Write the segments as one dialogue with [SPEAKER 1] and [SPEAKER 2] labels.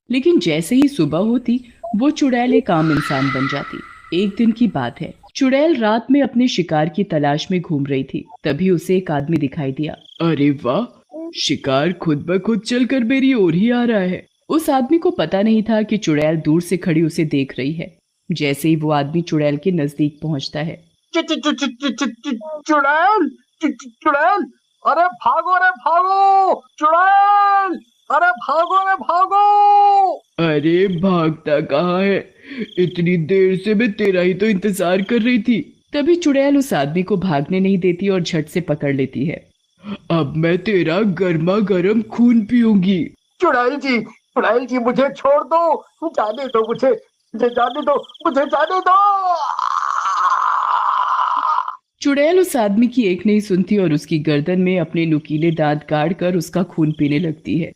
[SPEAKER 1] लेकिन जैसे ही सुबह होती वो चुड़ैल एक आम इंसान बन जाती। एक दिन की बात है, चुड़ैल रात में अपने शिकार की तलाश में घूम रही थी। तभी उसे एक आदमी दिखाई दिया। अरे वाह, शिकार खुद ब खुद चलकर मेरी ओर ही आ रहा है। उस आदमी को पता नहीं था कि चुड़ैल दूर से खड़ी उसे देख रही है। जैसे ही वो आदमी चुड़ैल के नजदीक पहुंचता है,
[SPEAKER 2] चुड़ैल, चुड़ैल, अरे भागो रे भागो, चुड़ैल, अरे भागो रे भागो।
[SPEAKER 1] अरे भागता कहाँ है? इतनी देर से मैं तेरा ही तो इंतजार कर रही थी। तभी चुड़ैल उस आदमी को भागने नहीं देती और झट से पकड़ लेती है। अब मैं तेरा गर्मा गर्म खून पीऊंगी।
[SPEAKER 2] चुड़ैल जी मुझे छोड़ दो, जाने दो मुझे जाने दो, मुझे जाने दो।
[SPEAKER 1] चुड़ैल उस आदमी की एक नहीं सुनती और उसकी गर्दन में अपने नुकीले दांत गाड़ कर उसका खून पीने लगती है।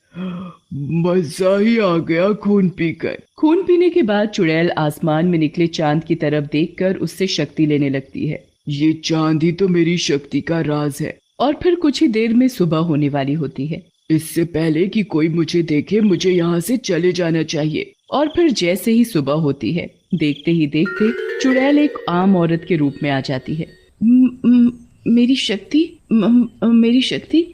[SPEAKER 1] मजा ही आ गया खून पीकर। खून पीने के बाद चुड़ैल आसमान में निकले चांद की तरफ देखकर उससे शक्ति लेने लगती है। ये चांद ही तो मेरी शक्ति का राज है। और फिर कुछ ही देर में सुबह होने वाली होती है। इससे पहले कि कोई मुझे देखे, मुझे यहाँ से चले जाना चाहिए। और फिर जैसे ही सुबह होती है, देखते ही देखते चुड़ैल एक आम औरत के रूप में आ जाती है। मेरी शक्ति, मेरी शक्ति,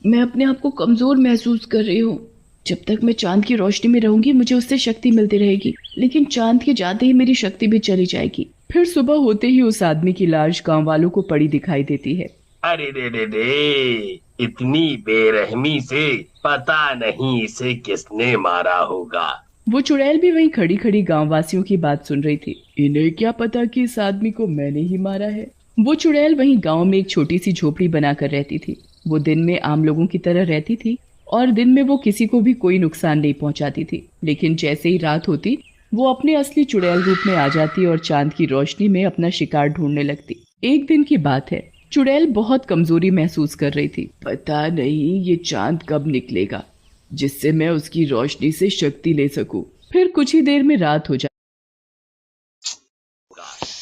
[SPEAKER 1] मैं अपने आप को कमजोर महसूस कर रही हूँ। जब तक मैं चांद की रोशनी में रहूंगी मुझे उससे शक्ति मिलती रहेगी, लेकिन चांद के जाते ही मेरी शक्ति भी चली जाएगी। फिर सुबह होते ही उस आदमी की लाश गांव वालों को पड़ी दिखाई देती है।
[SPEAKER 2] अरे रे, इतनी बेरहमी से पता नहीं इसे किसने मारा होगा।
[SPEAKER 1] वो चुड़ैल भी वहीं खड़ी खड़ी गांव वासियों की बात सुन रही थी। इन्हें क्या पता कि इस आदमी को मैंने ही मारा है। वो चुड़ैल वहीं गांव में एक छोटी सी झोपड़ी बनाकर रहती थी। वो दिन में आम लोगों की तरह रहती थी और दिन में वो किसी को भी कोई नुकसान नहीं पहुंचाती थी। लेकिन जैसे ही रात होती वो अपने असली चुड़ैल रूप में आ जाती और चांद की रोशनी में अपना शिकार ढूंढने लगती। एक दिन की बात है, चुड़ैल बहुत कमजोरी महसूस कर रही थी। पता नहीं ये चांद कब निकलेगा जिससे मैं उसकी रोशनी से शक्ति ले सकूं। फिर कुछ ही देर में रात हो जाती।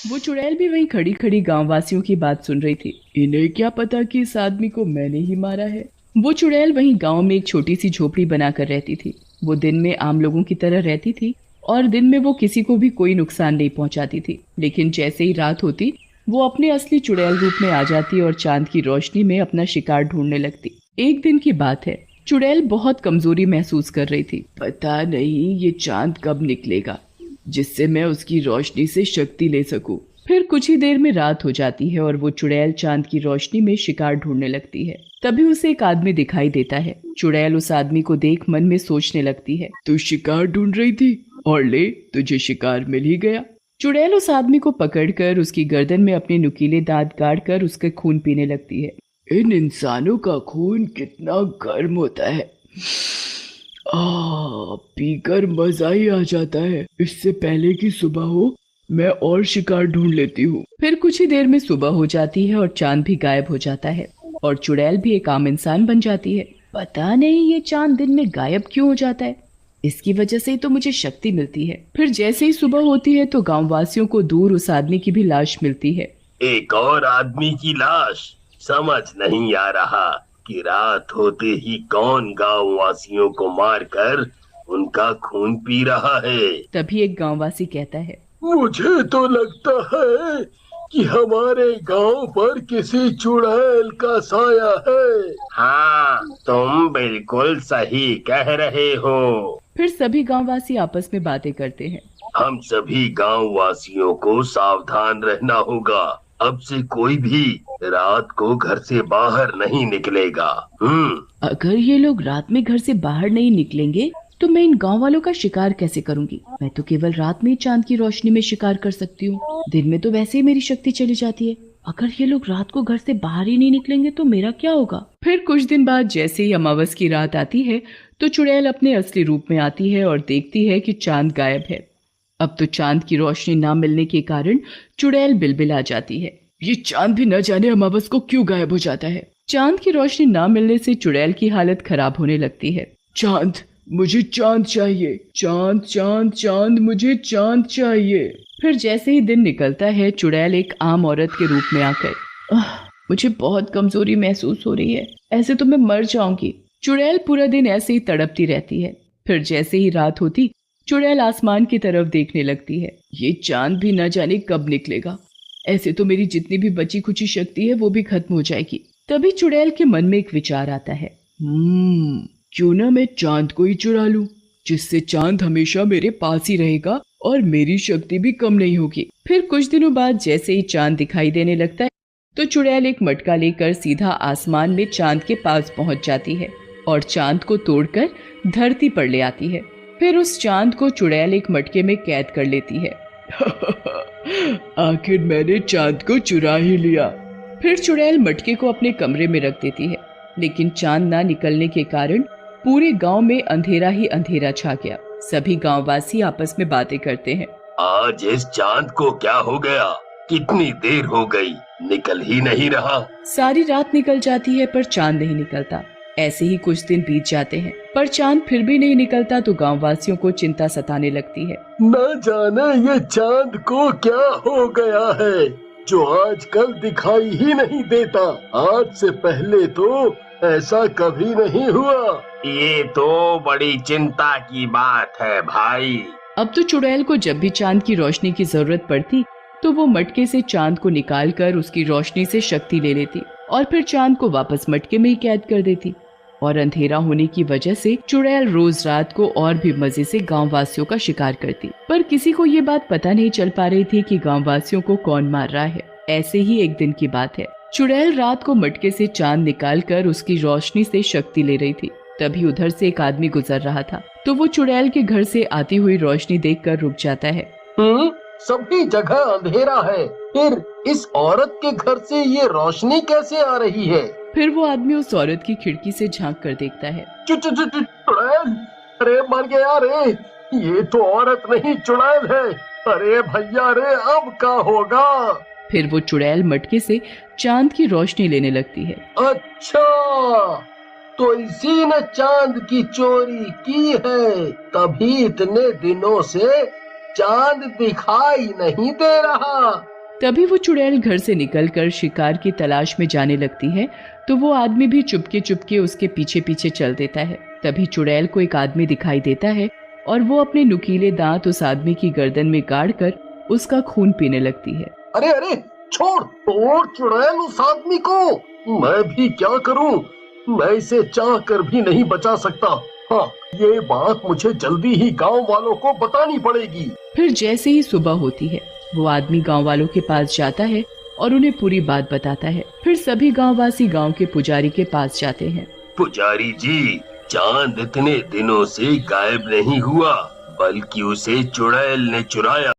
[SPEAKER 1] वो चुड़ैल भी वहीं खड़ी खड़ी गांव वासियों की बात सुन रही थी। इन्हें क्या पता कि इस आदमी को मैंने ही मारा है। वो चुड़ैल वहीं गांव में एक छोटी सी झोपड़ी बनाकर रहती थी। वो दिन में आम लोगों की तरह रहती थी और दिन में वो किसी को भी कोई नुकसान नहीं पहुंचाती थी। लेकिन जैसे ही रात होती वो अपने असली चुड़ैल रूप में आ जाती और चांद की रोशनी में अपना शिकार ढूंढने लगती। एक दिन की बात है, चुड़ैल बहुत कमजोरी महसूस कर रही थी। पता नहीं ये चांद कब निकलेगा जिससे मैं उसकी रोशनी से शक्ति ले सकूं। फिर कुछ ही देर में रात हो जाती है और वो चुड़ैल चांद की रोशनी में शिकार ढूंढने लगती है। तभी उसे एक आदमी दिखाई देता है। चुड़ैल उस आदमी को देख मन में सोचने लगती है, तू शिकार ढूंढ रही थी और ले तुझे शिकार मिल ही गया। चुड़ैल उस आदमी को पकड़कर उसकी गर्दन में अपने नुकीले दांत गाड़कर उसका खून पीने लगती है। इन इंसानों का खून कितना गर्म होता है, पीकर मजा ही आ जाता है। इससे पहले कि सुबह हो मैं और शिकार ढूंढ लेती हूँ। फिर कुछ ही देर में सुबह हो जाती है और चांद भी गायब हो जाता है और चुड़ैल भी एक आम इंसान बन जाती है। पता नहीं ये चांद दिन में गायब क्यों हो जाता है, इसकी वजह से ही तो मुझे शक्ति मिलती है। फिर जैसे ही सुबह होती है तो गांव वासियों को दूर उस आदमी की भी लाश मिलती है।
[SPEAKER 2] एक और आदमी की लाश, समझ नहीं आ रहा कि रात होते ही कौन गांव वासियों को मारकर उनका खून पी रहा है।
[SPEAKER 1] तभी एक गांववासी कहता है,
[SPEAKER 2] मुझे तो लगता है कि हमारे गांव पर किसी चुड़ैल का साया है। हाँ, तुम बिल्कुल सही कह रहे हो।
[SPEAKER 1] फिर सभी गांववासी आपस में बातें करते हैं।
[SPEAKER 2] हम सभी गांव वासियों को सावधान रहना होगा। अब से कोई भी रात को घर से बाहर नहीं निकलेगा।
[SPEAKER 1] अगर ये लोग रात में घर से बाहर नहीं निकलेंगे तो मैं इन गांव वालों का शिकार कैसे करूंगी? मैं तो केवल रात में ही चांद की रोशनी में शिकार कर सकती हूँ। दिन में तो वैसे ही मेरी शक्ति चली जाती है। अगर ये लोग रात को घर से बाहर ही नहीं निकलेंगे तो मेरा क्या होगा? फिर कुछ दिन बाद जैसे ही अमावस की रात आती है तो चुड़ैल अपने असली रूप में आती है और देखती है कि चांद गायब है। अब तो चांद की रोशनी ना मिलने के कारण चुड़ैल बिलबिला जाती है। ये चांद भी न जाने अमावस को क्यों गायब हो जाता है। चांद की रोशनी ना मिलने से चुड़ैल की हालत खराब होने लगती है। चांद, मुझे चांद चाहिए, चांद चांद चांद, मुझे चांद चाहिए। फिर जैसे ही दिन निकलता है चुड़ैल एक आम औरत के रूप में आकर, मुझे बहुत कमजोरी महसूस हो रही है, ऐसे तो मैं मर जाऊंगी। चुड़ैल पूरा दिन ऐसे ही तड़पती रहती है। फिर जैसे ही रात होती, चुड़ैल आसमान की तरफ देखने लगती है। ये चांद भी न जाने कब निकलेगा, ऐसे तो मेरी जितनी भी बची खुची शक्ति है वो भी खत्म हो जाएगी। तभी चुड़ैल के मन में एक विचार आता है, क्यों ना मैं चांद को ही चुरा लूं, जिससे चांद हमेशा मेरे पास ही रहेगा और मेरी शक्ति भी कम नहीं होगी। फिर कुछ दिनों बाद जैसे ही चांद दिखाई देने लगता है, तो चुड़ैल एक मटका लेकर सीधा आसमान में चांद के पास पहुंच जाती है और चांद को तोड़कर धरती पर ले आती है। फिर उस चांद को चुड़ैल एक मटके में कैद कर लेती है। आखिर मैंने चांद को चुरा ही लिया। फिर चुड़ैल मटके को अपने कमरे में रख देती है, लेकिन चांद ना निकलने के कारण पूरे गांव में अंधेरा ही अंधेरा छा गया। सभी गांववासी आपस में बातें करते हैं।
[SPEAKER 2] आज इस चांद को क्या हो गया? कितनी देर हो गई, निकल ही नहीं रहा।
[SPEAKER 1] सारी रात निकल जाती है पर चांद नहीं निकलता। ऐसे ही कुछ दिन बीत जाते हैं, पर चांद फिर भी नहीं निकलता तो गांववासियों को चिंता सताने लगती है।
[SPEAKER 2] न जाने ये चांद को क्या हो गया है जो आजकल दिखाई ही नहीं देता। आज से पहले तो ऐसा कभी नहीं हुआ। ये तो बड़ी चिंता की बात है भाई।
[SPEAKER 1] अब तो चुड़ैल को जब भी चांद की रोशनी की जरूरत पड़ती तो वो मटके से चांद को निकालकर उसकी रोशनी से शक्ति ले लेती और फिर चांद को वापस मटके में ही कैद कर देती। और अंधेरा होने की वजह से चुड़ैल रोज रात को और भी मजे से गांववासियों का शिकार करती, पर किसी को ये बात पता नहीं चल पा रही थी कि गांववासियों को कौन मार रहा है। ऐसे ही एक दिन की बात है, चुड़ैल रात को मटके से चांद निकालकर उसकी रोशनी से शक्ति ले रही थी। तभी उधर से एक आदमी गुजर रहा था, तो वो चुड़ैल के घर से आती हुई रोशनी देखकर रुक जाता है।
[SPEAKER 2] सभी जगह अंधेरा है, फिर इस औरत के घर से ये रोशनी कैसे आ रही है?
[SPEAKER 1] फिर वो आदमी उस औरत की खिड़की से झांक कर देखता है।
[SPEAKER 2] चुड़ैल, अरे मर गया रे, ये तो औरत नहीं चुड़ैल है। अरे भैया रे, अब क्या होगा?
[SPEAKER 1] फिर वो चुड़ैल मटके से चांद की रोशनी लेने लगती है।
[SPEAKER 2] अच्छा, तो इसी ने चांद की चोरी की है, तभी इतने दिनों से चांद दिखाई नहीं दे रहा।
[SPEAKER 1] तभी वो चुड़ैल घर से निकलकर शिकार की तलाश में जाने लगती है, तो वो आदमी भी चुपके चुपके उसके पीछे पीछे चल देता है। तभी चुड़ैल को एक आदमी दिखाई देता है और वो अपने नुकीले दांत उस आदमी की गर्दन में गाड़कर उसका खून पीने लगती है।
[SPEAKER 2] अरे अरे, छोड़ तोड़ चुड़ैल उस आदमी को। मैं भी क्या करूं, मैं इसे चाह कर भी नहीं बचा सकता। हाँ, ये बात मुझे जल्दी ही गांव वालों को बतानी पड़ेगी।
[SPEAKER 1] फिर जैसे ही सुबह होती है, वो आदमी गांव वालों के पास जाता है और उन्हें पूरी बात बताता है। फिर सभी गांववासी गांव के पुजारी के पास जाते हैं।
[SPEAKER 2] पुजारी जी, चांद इतने दिनों से गायब नहीं हुआ, बल्कि उसे चुड़ैल ने चुराया।